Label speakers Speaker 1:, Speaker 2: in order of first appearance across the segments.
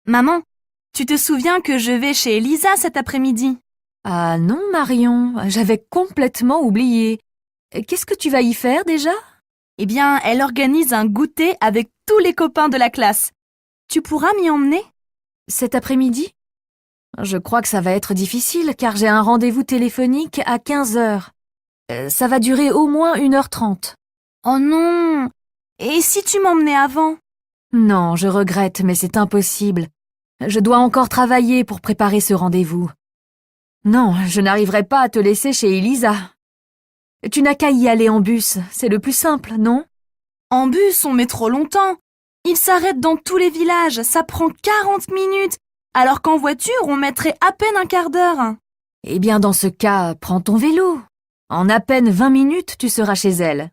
Speaker 1: Maman, tu te souviens que je vais chez Elisa cet après-midi?
Speaker 2: Ah non, Marion, j'avais complètement oublié. Qu'est-ce que tu vas y faire déjà?
Speaker 1: Eh bien, elle organise un goûter avec tous les copains de la classe. Tu pourras m'y emmener?
Speaker 2: Cet après-midi? Je crois que ça va être difficile car j'ai un rendez-vous téléphonique à 15 heures. Ça va durer au moins 1h30.
Speaker 1: Oh non! Et si tu m'emmenais avant?
Speaker 2: Non, je regrette, mais c'est impossible. Je dois encore travailler pour préparer ce rendez-vous. Non, je n'arriverai pas à te laisser chez Elisa. Tu n'as qu'à y aller en bus, c'est le plus simple, non?
Speaker 1: En bus, on met trop longtemps. Il s'arrête dans tous les villages, ça prend 40 minutes, alors qu'en voiture, on mettrait à peine un quart d'heure.
Speaker 2: Eh bien, dans ce cas, prends ton vélo. En à peine 20 minutes, tu seras chez elle.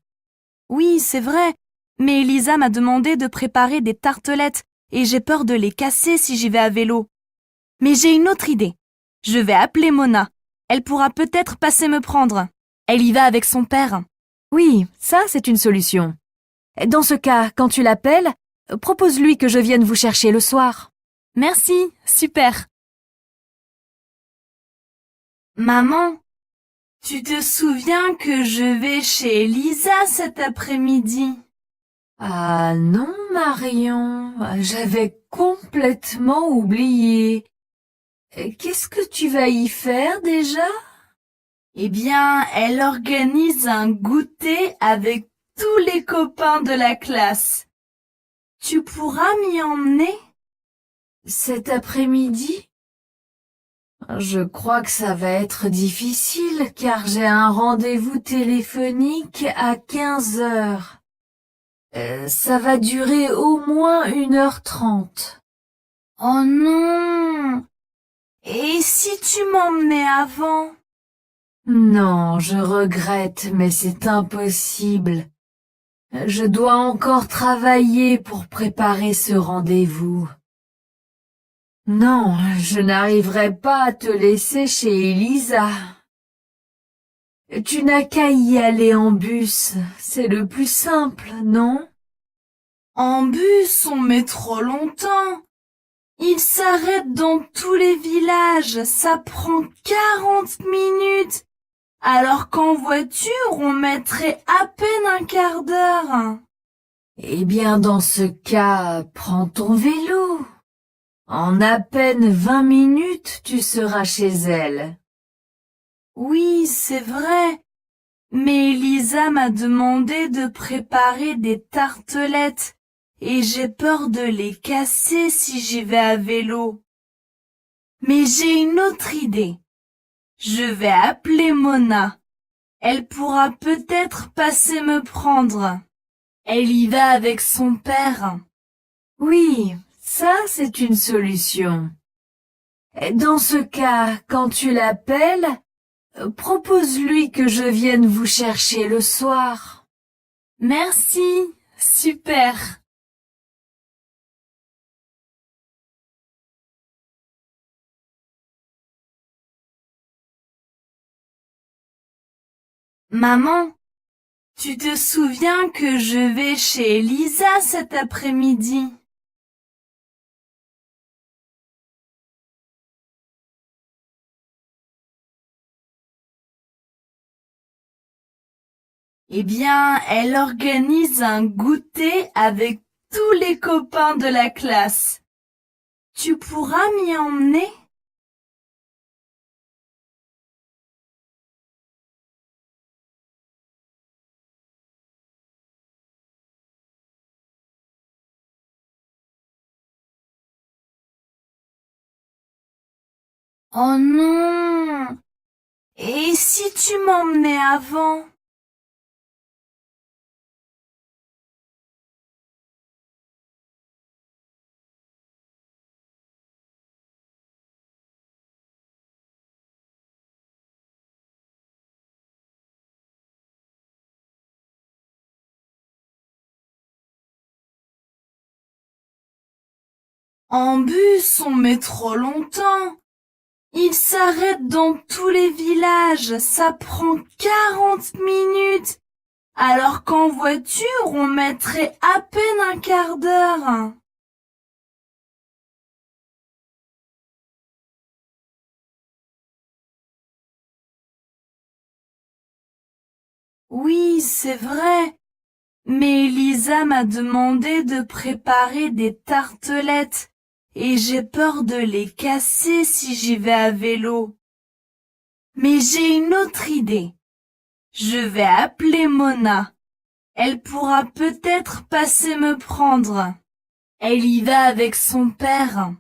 Speaker 1: Oui, c'est vrai, mais Elisa m'a demandé de préparer des tartelettes et j'ai peur de les casser si j'y vais à vélo. Mais j'ai une autre idée. Je vais appeler Mona. Elle pourra peut-être passer me prendre. Elle y va avec son père.
Speaker 2: Oui, ça, c'est une solution. Dans ce cas, quand tu l'appelles, propose-lui que je vienne vous chercher le soir.
Speaker 1: Merci, super. Maman, tu te souviens que je vais chez Elisa cet après-midi?
Speaker 2: Ah non, Marion, j'avais complètement oublié. Qu'est-ce que tu vas y faire déjà?
Speaker 1: Eh bien, elle organise un goûter avec tous les copains de la classe. Tu pourras m'y emmener?
Speaker 2: Cet après-midi? Je crois que ça va être difficile car j'ai un rendez-vous téléphonique à 15 heures. Ça va durer au moins 1h30.
Speaker 1: Oh non! Et si tu m'emmenais avant?
Speaker 2: Non, je regrette, mais c'est impossible. Je dois encore travailler pour préparer ce rendez-vous. Non, je n'arriverai pas à te laisser chez Elisa. Tu n'as qu'à y aller en bus, c'est le plus simple, non?
Speaker 1: En bus, on met trop longtemps. Il s'arrête dans tous les villages, ça prend 40 minutes, alors qu'en voiture, on mettrait à peine un quart d'heure.
Speaker 2: Eh bien, dans ce cas, prends ton vélo. En à peine 20 minutes, tu seras chez elle.
Speaker 1: Oui, c'est vrai, mais Elisa m'a demandé de préparer des tartelettes et j'ai peur de les casser si j'y vais à vélo. Mais j'ai une autre idée. Je vais appeler Mona. Elle pourra peut-être passer me prendre. Elle y va avec son père.
Speaker 2: Oui, ça c'est une solution. Dans ce cas, quand tu l'appelles, propose-lui que je vienne vous chercher le soir.
Speaker 1: Merci, super. Maman, tu te souviens que je vais chez Elisa cet après-midi? Eh bien, elle organise un goûter avec tous les copains de la classe. Tu pourras m'y emmener? Oh non! Et si tu m'emmenais avant? En bus, on met trop longtemps. Il s'arrête dans tous les villages, ça prend 40 minutes, alors qu'en voiture, on mettrait à peine un quart d'heure. Oui, c'est vrai. Mais Elisa m'a demandé de préparer des tartelettes et j'ai peur de les casser si j'y vais à vélo. Mais j'ai une autre idée. Je vais appeler Mona. Elle pourra peut-être passer me prendre. Elle y va avec son père.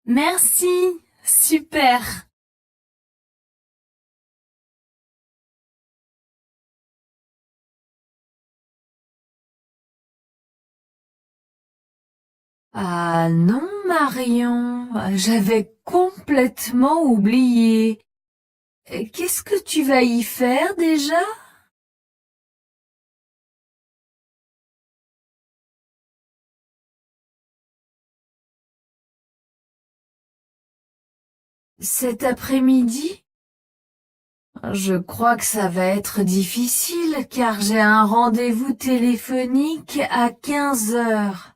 Speaker 1: Merci, super.
Speaker 2: Ah non, Marion, j'avais complètement oublié. Qu'est-ce que tu vas y faire déjà? Cet après-midi? Je crois que ça va être difficile car j'ai un rendez-vous téléphonique à 15 heures.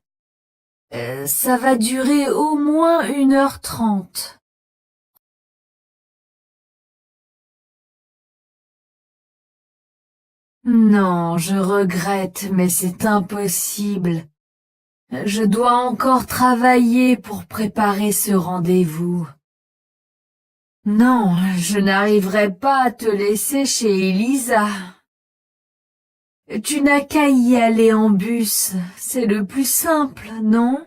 Speaker 2: Ça va durer au moins 1h30. Non, je regrette, mais c'est impossible. Je dois encore travailler pour préparer ce rendez-vous. Non, je n'arriverai pas à te laisser chez Elisa. Tu n'as qu'à y aller en bus, c'est le plus simple, non?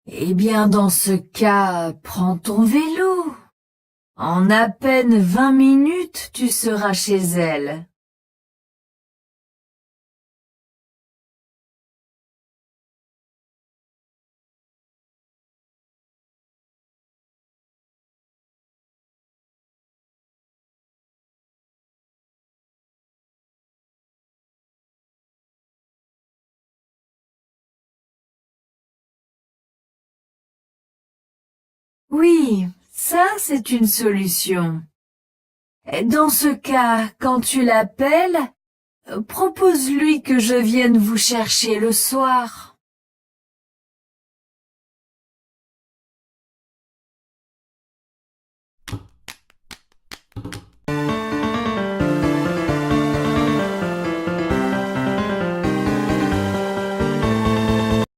Speaker 2: Eh bien, dans ce cas, prends ton vélo. En à peine 20 minutes, tu seras chez elle. Oui, ça c'est une solution. Dans ce cas, quand tu l'appelles, propose-lui que je vienne vous chercher le soir.